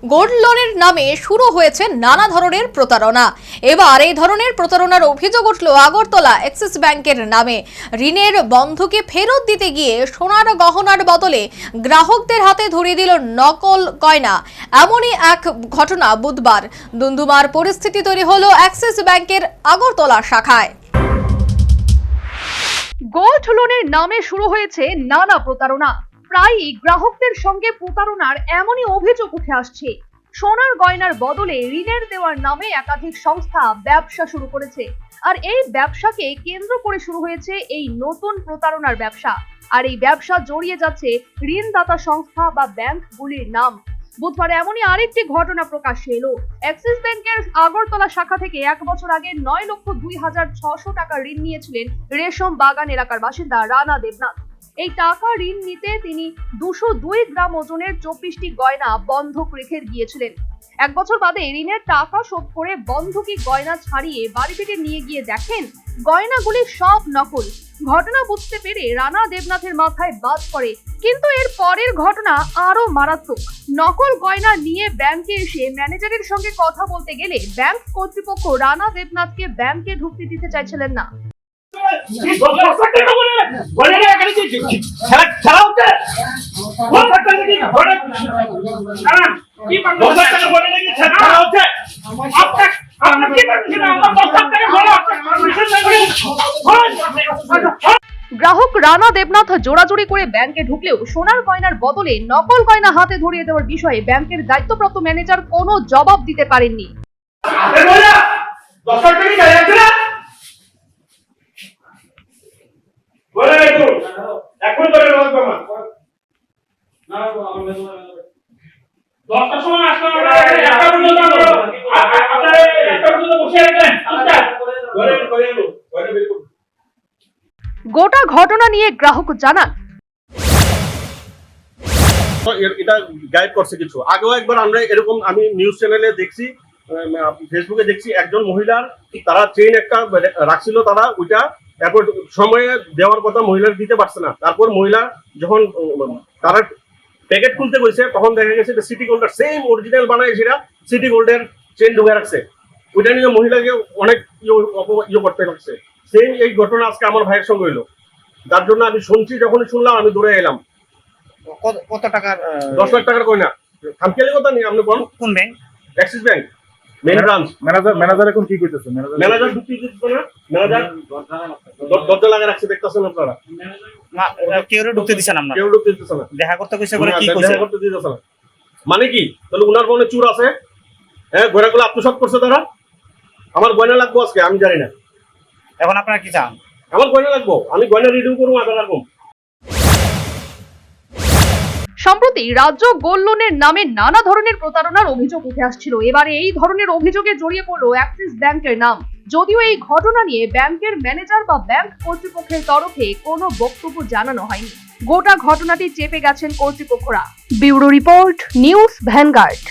Gold লোনের নামে শুরু হয়েছে নানা ধরনের প্রতারণা। এবার এই ধরনের প্রতারণার অভিযোগ উঠল আগরতলা অ্যাক্সিস ব্যাংকের নামে। ঋণের বন্ধকি ফেরত দিতে গিয়ে সোনার গহনার বদলে গ্রাহকদের হাতে ধরিয়ে দিল নকল গয়না। এমনই এক ঘটনা বুধবার দুমদুমার পরিস্থিতি তৈরি হলো অ্যাক্সিস ব্যাংকের আগরতলা শাখায়। গোল্ড লোনের নামে শুরু হয়েছে নানা প্রতারণা। প্রায়ই গ্রাহকদের সঙ্গে প্রতারণার এমনই অভিযোগ উঠে আসছে। সোনার গয়নার বদলে ঋণের দেওয়ার নামে একাধিক সংস্থা ব্যবসা শুরু করেছে। আর এই ব্যবসাকে কেন্দ্র করে শুরু হয়েছে এই নতুন প্রতারণার ব্যবসা। আর এই ব্যবসা জড়িয়ে যাচ্ছে ঋণদাতা সংস্থা বা ব্যাংকগুলির নাম। বুধবার এমনই আরেকটি ঘটনা প্রকাশ্যে এলো। অ্যাক্সিস ব্যাংকের আগরতলা শাখা থেকে 1 বছর আগে 9,02,600 টাকা ঋণ নিয়েছিলেন রেশম বাগান এলাকার বাসিন্দা রানা দেবনাথ। এই টাকা ঋণ নিতে তিনি 202 গ্রাম ওজনের 24টি গয়না বন্ধক রেখে গিয়েছিলেন। 1 বছর বাদে ঋণের টাকা শোধ করে বন্ধকি গয়না ছাড়িয়ে বাড়ি থেকে নিয়ে গিয়ে দেখেন গয়নাগুলি সব নকল। ঘটনা বুঝতে পেরে রানা দেবনাথের মাথায় বাজ পড়ে, কিন্তু এর পরের ঘটনা আরো মারাত্মক। নকল গয়না নিয়ে ব্যাংকে এসে ম্যানেজারের সঙ্গে কথা বলতে গেলে ব্যাংক কর্তৃপক্ষ রানা দেবনাথকে ব্যাংকে ঢুকতে দিতে চাইছিলেন না। গ্রাহক রানা দেবনাথ জোড়াজোড়ি করে ব্যাংকে ঢুকলেও সোনার গয়নার বদলে নকল গয়না হাতে ধরিয়ে দেওয়ার বিষয়ে ব্যাংকের দায়িত্বপ্রাপ্ত ম্যানেজার কোনো জবাব দিতে পারেননি। গোটা ঘটনা নিয়ে গ্রাহক জানান, এটা গাইড করছে কিছু আগেও একবার আমরা এরকম আমি নিউজ চ্যানেলে দেখছি, ফেসবুকে দেখছি, একজন মহিলার তারা চেইন একটা রাখছিল, তারা ওইটা তারপর সময়ে দেওয়ার কথা মহিলার দিতে পারছে না। তারপর মহিলা যখন তারা প্যাকেট খুলতে গেছে তখন দেখা গেছে সিটি গোল্ডের সেম অরিজিনাল বানায় সেটা সিটি গোল্ডের চেইন ঢুকে রাখছে। ওইটা নিয়ে মহিলাকে অনেক ইয়ে করতে লাগছে। সেম এই ঘটনা আজকে আমার ভাইয়ের সঙ্গে হইলো, যার জন্য আমি শুনছি, যখনই শুনলাম আমি দৌড়ে এলাম। কত টাকার? 10 লাখ টাকার গয়না। খামখেয়ালি কথা নেই, আপনি বলুন কোন bank? Axis bank main branch. Manager এখন কি করতেছে? ম্যানেজার ঢুকতে দিচ্ছে না, ম্যানেজার দরজা লাগা রাখছে, দেখতেছেন আপনারা। না, কেউ ঢুকতে দিছেন না, কেউ ঢুকতে দিচ্ছে না। দেখা করতে কইছে বলে কি কইছে? দেখা করতে দিতেছে না মানে কি? তাহলে উনার মনে চুর আছে। হ্যাঁ, গয়নাগুলো আত্মসাৎ করছে তারা। আমার গয়না লাগবো আজকে, আমি জানি না। এখন আপনারা কি চান? আমার গয়না লাগবো, আমি গয়না রিডিউ করবো, আবার রাখবো। সম্প্রতি রাজ্য গোল্ড লোনের নামে নানা ধরনের প্রতারণার অভিযোগ উঠে আসছিল। এবারে এই ধরনের অভিযোগে জড়িয়ে পড়ল অ্যাক্সিস ব্যাংকের নাম। যদিও এই ঘটনা নিয়ে ব্যাংকের ম্যানেজার বা ব্যাংক কর্তৃপক্ষের তরফে কোনো বক্তব্য জানানো হয়নি। গোটা ঘটনাটি চেপে গেছেন কর্তৃপক্ষরা। Bureau report, News vanguard.